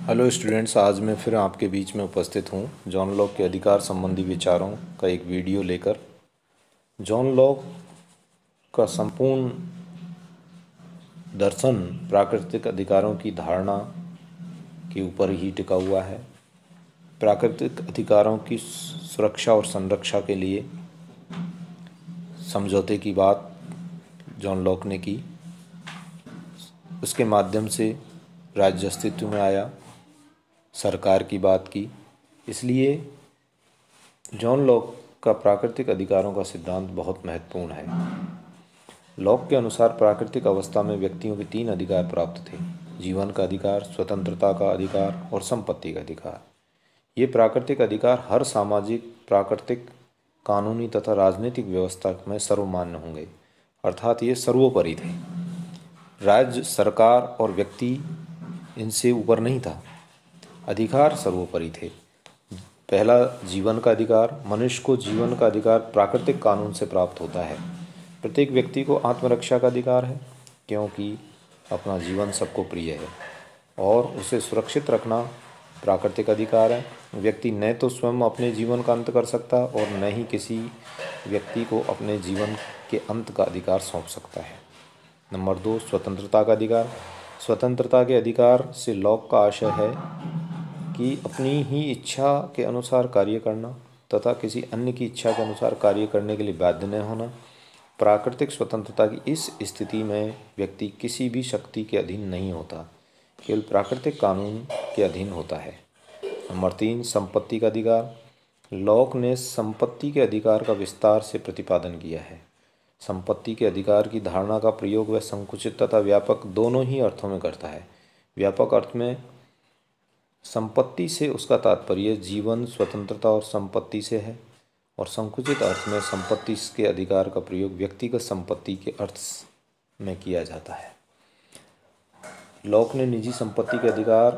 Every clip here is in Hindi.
हेलो स्टूडेंट्स, आज मैं फिर आपके बीच में उपस्थित हूँ जॉन लॉक के अधिकार संबंधी विचारों का एक वीडियो लेकर। जॉन लॉक का संपूर्ण दर्शन प्राकृतिक अधिकारों की धारणा के ऊपर ही टिका हुआ है। प्राकृतिक अधिकारों की सुरक्षा और संरक्षा के लिए समझौते की बात जॉन लॉक ने की। उसके माध्यम से राज्य अस्तित्व में आया, सरकार की बात की। इसलिए जॉन लॉक का प्राकृतिक अधिकारों का सिद्धांत बहुत महत्वपूर्ण है। लॉक के अनुसार प्राकृतिक अवस्था में व्यक्तियों के 3 अधिकार प्राप्त थे: जीवन का अधिकार, स्वतंत्रता का अधिकार और संपत्ति का अधिकार। ये प्राकृतिक अधिकार हर सामाजिक, प्राकृतिक, कानूनी तथा राजनीतिक व्यवस्था में सर्वमान्य होंगे, अर्थात ये सर्वोपरि थे। राज्य, सरकार और व्यक्ति इनसे ऊपर नहीं था। अधिकार सर्वोपरि थे। पहला, जीवन का अधिकार। मनुष्य को जीवन का अधिकार प्राकृतिक कानून से प्राप्त होता है। प्रत्येक व्यक्ति को आत्मरक्षा का अधिकार है, क्योंकि अपना जीवन सबको प्रिय है और उसे सुरक्षित रखना प्राकृतिक अधिकार है। व्यक्ति न तो स्वयं अपने जीवन का अंत कर सकता और न ही किसी व्यक्ति को अपने जीवन के अंत का अधिकार सौंप सकता है। नंबर 2, स्वतंत्रता का अधिकार। स्वतंत्रता के अधिकार से लॉक का आशय है कि अपनी ही इच्छा के अनुसार कार्य करना तथा किसी अन्य की इच्छा के अनुसार कार्य करने के लिए बाध्य न होना। प्राकृतिक स्वतंत्रता की इस स्थिति में व्यक्ति किसी भी शक्ति के अधीन नहीं होता, केवल प्राकृतिक कानून के अधीन होता है। नंबर 3, संपत्ति का अधिकार। लॉक ने संपत्ति के अधिकार का विस्तार से प्रतिपादन किया है। संपत्ति के अधिकार की धारणा का प्रयोग वह संकुचित तथा व्यापक दोनों ही अर्थों में करता है। व्यापक अर्थ में संपत्ति से उसका तात्पर्य जीवन, स्वतंत्रता और संपत्ति से है, और संकुचित अर्थ में संपत्ति के अधिकार का प्रयोग व्यक्तिगत संपत्ति के अर्थ में किया जाता है। लॉक ने निजी संपत्ति के अधिकार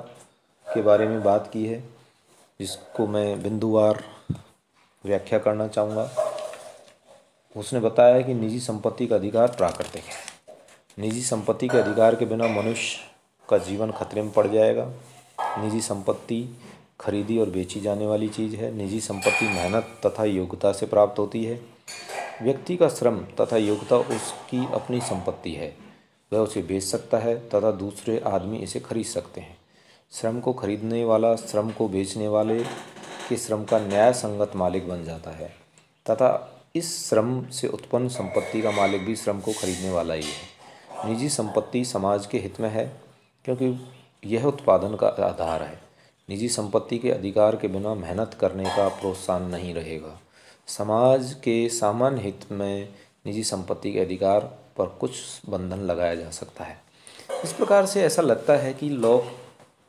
के बारे में बात की है, जिसको मैं बिंदुवार व्याख्या करना चाहूँगा। उसने बताया कि निजी संपत्ति का अधिकार प्राकृतिक है। निजी संपत्ति के अधिकार के बिना मनुष्य का जीवन खतरे में पड़ जाएगा। निजी संपत्ति खरीदी और बेची जाने वाली चीज़ है। निजी संपत्ति मेहनत तथा योग्यता से प्राप्त होती है। व्यक्ति का श्रम तथा योग्यता उसकी अपनी संपत्ति है। वह उसे बेच सकता है तथा दूसरे आदमी इसे खरीद सकते हैं। श्रम को खरीदने वाला श्रम को बेचने वाले के श्रम का न्याय संगत मालिक बन जाता है तथा इस श्रम से उत्पन्न संपत्ति का मालिक भी श्रम को खरीदने वाला ही है। निजी संपत्ति समाज के हित में है, क्योंकि यह उत्पादन का आधार है। निजी संपत्ति के अधिकार के बिना मेहनत करने का प्रोत्साहन नहीं रहेगा। समाज के सामान्य हित में निजी संपत्ति के अधिकार पर कुछ बंधन लगाया जा सकता है। इस प्रकार से ऐसा लगता है कि लॉक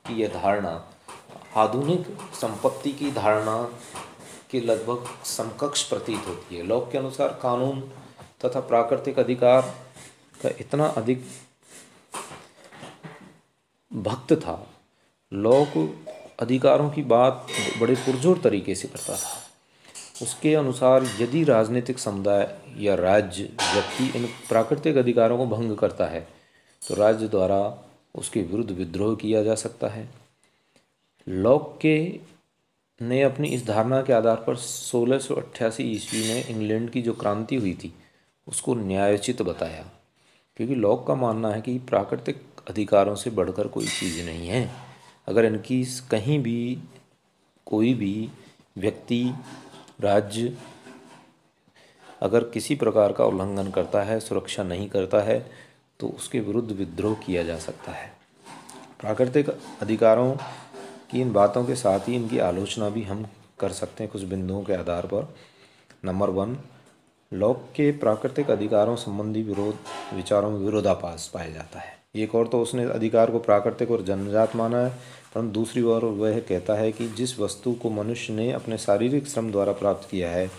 की यह धारणा आधुनिक संपत्ति की धारणा के लगभग समकक्ष प्रतीत होती है। लॉक के अनुसार कानून तथा प्राकृतिक अधिकार का इतना अधिक भक्त था। लॉक अधिकारों की बात बड़े पुरजोर तरीके से करता था। उसके अनुसार यदि राजनीतिक समुदाय या राज्य व्यक्ति इन प्राकृतिक अधिकारों को भंग करता है तो राज्य द्वारा उसके विरुद्ध विद्रोह किया जा सकता है। लॉक के ने अपनी इस धारणा के आधार पर 1688 ईस्वी में इंग्लैंड की जो क्रांति हुई थी उसको न्यायोचित बताया, क्योंकि लॉक का मानना है कि प्राकृतिक अधिकारों से बढ़कर कोई चीज़ नहीं है। अगर इनकी कहीं भी कोई भी व्यक्ति, राज्य अगर किसी प्रकार का उल्लंघन करता है, सुरक्षा नहीं करता है, तो उसके विरुद्ध विद्रोह किया जा सकता है। प्राकृतिक अधिकारों की इन बातों के साथ ही इनकी आलोचना भी हम कर सकते हैं कुछ बिंदुओं के आधार पर। नंबर 1, लॉक के प्राकृतिक अधिकारों संबंधी विचारों में विरोधाभास पाया जाता है। एक और तो उसने अधिकार को प्राकृतिक और जन्मजात माना है, परंतु दूसरी ओर वह कहता है कि जिस वस्तु को मनुष्य ने अपने शारीरिक श्रम द्वारा प्राप्त किया है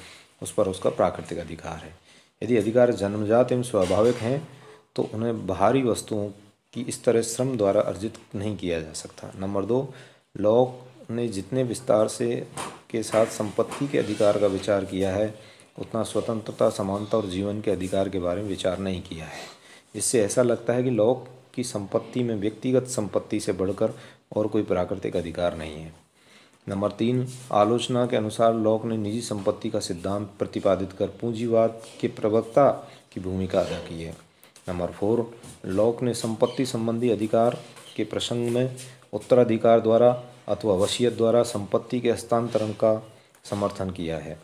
उस पर उसका प्राकृतिक अधिकार है। यदि अधिकार जन्मजात एवं स्वाभाविक हैं तो उन्हें बाहरी वस्तुओं की इस तरह श्रम द्वारा अर्जित नहीं किया जा सकता। नंबर 2, लॉक ने जितने विस्तार से के साथ संपत्ति के अधिकार का विचार किया है उतना स्वतंत्रता, समानता और जीवन के अधिकार के बारे में विचार नहीं किया है। इससे ऐसा लगता है कि लॉक की संपत्ति में व्यक्तिगत संपत्ति से बढ़कर और कोई प्राकृतिक अधिकार नहीं है। नंबर 3, आलोचना के अनुसार लॉक ने निजी संपत्ति का सिद्धांत प्रतिपादित कर पूंजीवाद के प्रवक्ता की भूमिका अदा की है। नंबर 4, लॉक ने संपत्ति संबंधी अधिकार के प्रसंग में उत्तराधिकार द्वारा अथवा वसीयत द्वारा संपत्ति के हस्तांतरण का समर्थन किया है।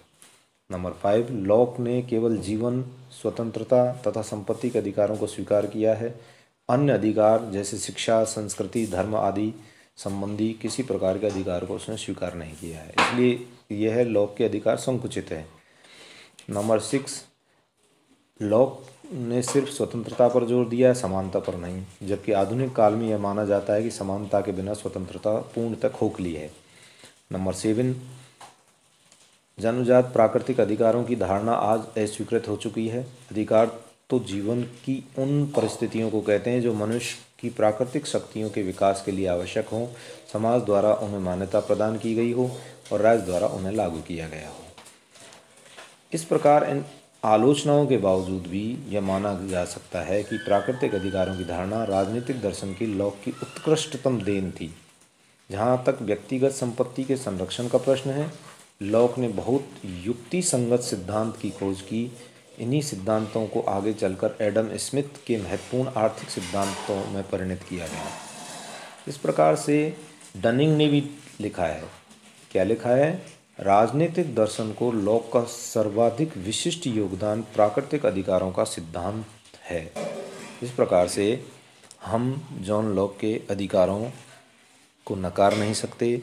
नंबर 5, लॉक ने केवल जीवन स्वतंत्रता तथा संपत्ति के अधिकारों को स्वीकार किया है। अन्य अधिकार जैसे शिक्षा, संस्कृति, धर्म आदि संबंधी किसी प्रकार के अधिकार को उसने स्वीकार नहीं किया है, इसलिए यह लॉक के अधिकार संकुचित है। नंबर 6, लॉक ने सिर्फ स्वतंत्रता पर जोर दिया है, समानता पर नहीं, जबकि आधुनिक काल में यह माना जाता है कि समानता के बिना स्वतंत्रता पूर्णतः खोखली है। नंबर 7, जन्मजात प्राकृतिक अधिकारों की धारणा आज अस्वीकृत हो चुकी है। अधिकार तो जीवन की उन परिस्थितियों को कहते हैं जो मनुष्य की प्राकृतिक शक्तियों के विकास के लिए आवश्यक हों, समाज द्वारा उन्हें मान्यता प्रदान की गई हो और राज्य द्वारा उन्हें लागू किया गया हो। इस प्रकार इन आलोचनाओं के बावजूद भी यह माना जा सकता है कि प्राकृतिक अधिकारों की धारणा राजनीतिक दर्शन की लॉक की उत्कृष्टतम देन थी। जहाँ तक व्यक्तिगत संपत्ति के संरक्षण का प्रश्न है, लॉक ने बहुत युक्ति संगत सिद्धांत की खोज की। इन्हीं सिद्धांतों को आगे चलकर एडम स्मिथ के महत्वपूर्ण आर्थिक सिद्धांतों में परिणत किया गया। इस प्रकार से डनिंग ने भी लिखा है, क्या लिखा है? राजनीतिक दर्शन को लॉक का सर्वाधिक विशिष्ट योगदान प्राकृतिक अधिकारों का सिद्धांत है। इस प्रकार से हम जॉन लॉक के अधिकारों को नकार नहीं सकते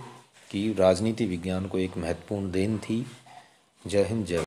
कि राजनीति विज्ञान को एक महत्वपूर्ण देन थी। जय हिंद, जय।